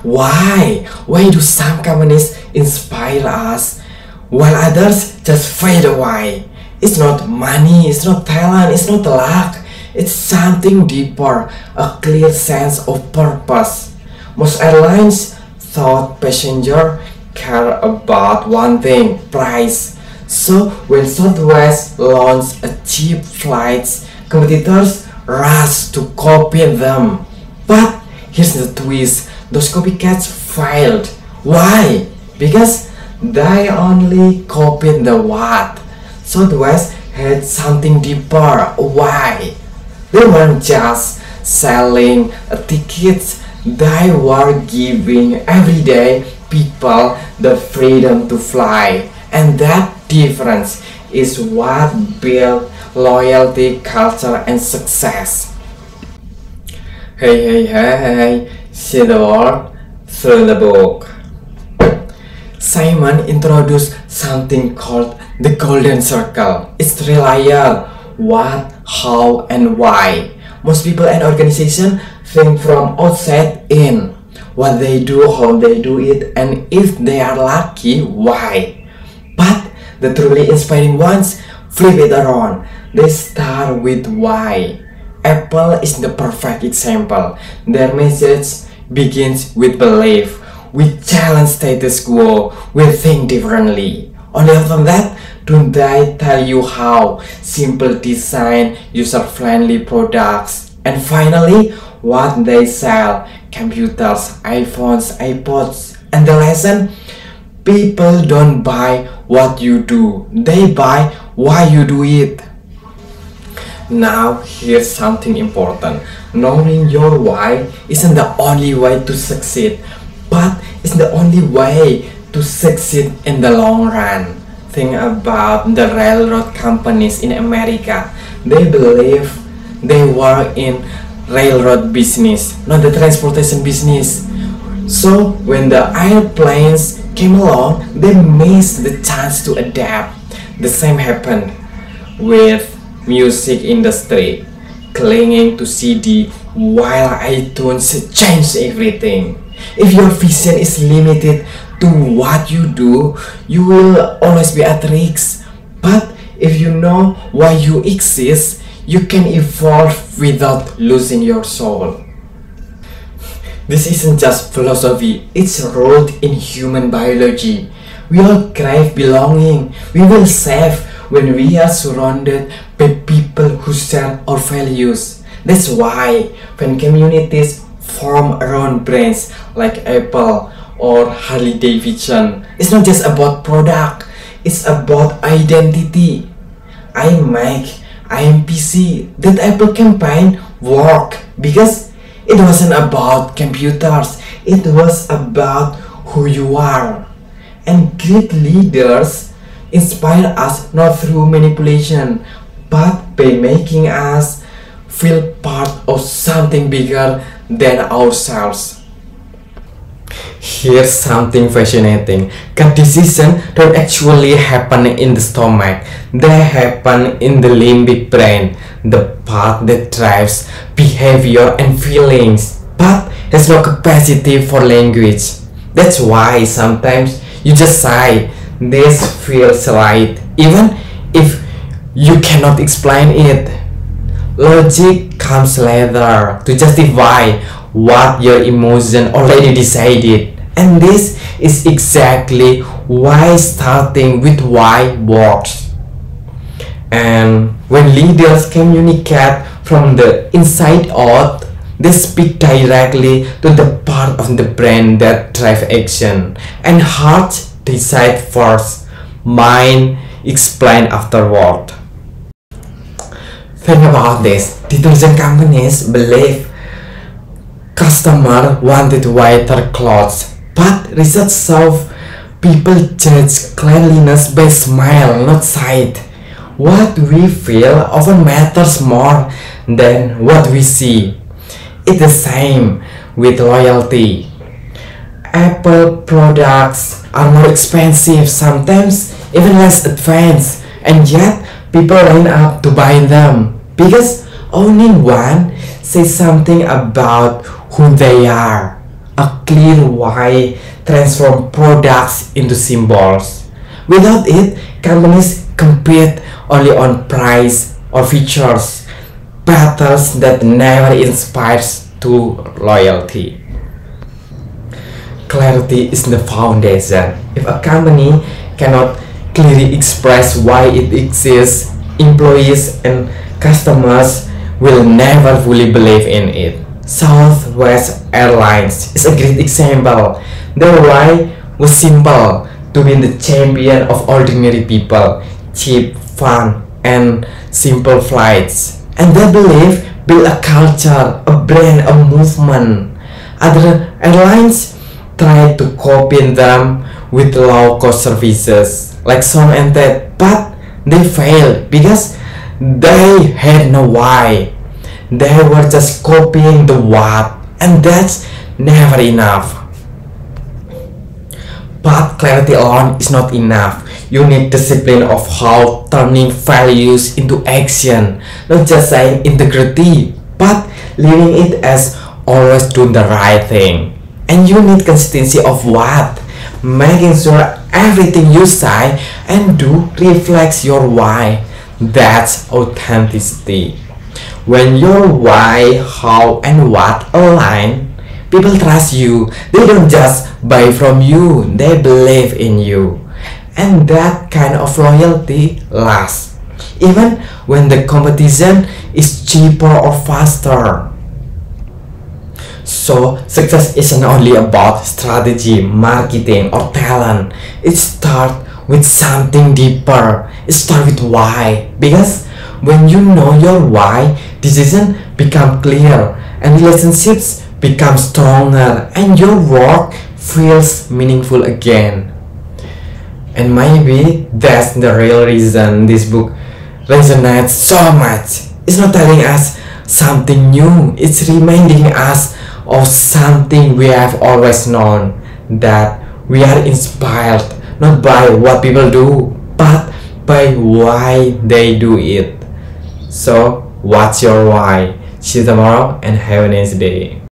Why? Why do some companies inspire us while others just fade away? It's not money, it's not talent, it's not luck. It's something deeper, a clear sense of purpose. Most airlines thought passengers care about one thing, price. So when Southwest launched a cheap flights, competitors rushed to copy them. But here's the twist, those copycats failed. Why? Because they only copied the what. Southwest had something deeper. Why? They weren't just selling tickets, they were giving everyday people the freedom to fly. And that difference is what built loyalty, culture, and success. Hey, see the world through the book. Simon introduced something called the golden circle. It's reliable. What, how, and why. Most people and organizations think from outside in. What they do, how they do it, and if they are lucky, why. But the truly inspiring ones flip it around. They start with why. Apple is the perfect example. Their message begins with belief. We challenge status quo. We think differently. Only after that, don't they tell you how? Simple design, user-friendly products, and finally, what they sell: computers, iPhones, iPods. And the lesson? People don't buy what you do. They buy why you do it. Now, here's something important. Knowing your why isn't the only way to succeed, but it's the only way to succeed in the long run. Think about the railroad companies in America. They believe they were in railroad business, not the transportation business. So when the airplanes came along, they missed the chance to adapt. The same happened with music industry, clinging to CD while iTunes changed everything. If your vision is limited to what you do, you will always be at risk. But if you know why you exist, you can evolve without losing your soul. This isn't just philosophy, it's rooted in human biology. We all crave belonging. We will save when we are surrounded by people who share our values. That's why when communities form around brands like Apple or Harley Davidson, it's not just about product, it's about identity. I am PC. That Apple campaign worked because it wasn't about computers, it was about who you are. And great leaders inspire us not through manipulation, but by making us feel part of something bigger than ourselves. Here's something fascinating. Gut decisions don't actually happen in the stomach. They happen in the limbic brain, the part that drives behavior and feelings, but has no capacity for language. That's why sometimes you just say, "This feels right," even if you cannot explain it. Logic comes later to justify what your emotion already decided. And this is exactly why starting with why works. And when leaders communicate from the inside out, they speak directly to the part of the brain that drives action. And heart decide first, mind explain afterward. Think about this. Detergent companies believe customers wanted whiter clothes, but research shows people judge cleanliness by smile, not sight. What we feel often matters more than what we see. It's the same with loyalty. Apple products are more expensive, sometimes even less advanced, and yet people line up to buy them because owning one says something about who they are. A clear why transforms products into symbols. Without it, companies compete only on price or features, battles that never inspires to loyalty. Clarity is the foundation. If a company cannot clearly express why it exists, employees and customers will never fully believe in it. Southwest Airlines is a great example. Their why was simple: to be the champion of ordinary people, cheap, fun, and simple flights. And their belief built a culture, a brand, a movement. Other airlines tried to copy them with low-cost services like Som and Ted, but they failed because they had no why. They were just copying the what, and that's never enough. But clarity alone is not enough. You need discipline of how turning values into action, not just saying integrity, but living it as always doing the right thing. And you need consistency of what, making sure everything you say and do reflects your why. That's authenticity. When your why, how, and what align, people trust you. They don't just buy from you, they believe in you. And that kind of loyalty lasts, even when the competition is cheaper or faster. So, success isn't only about strategy, marketing, or talent. It starts with something deeper. It starts with why. Because when you know your why, decisions become clear, and relationships become stronger, and your work feels meaningful again. And maybe that's the real reason this book resonates so much. It's not telling us something new, it's reminding us of something we have always known, that we are inspired not by what people do, but by why they do it. So, what's your why? See you tomorrow and have a nice day.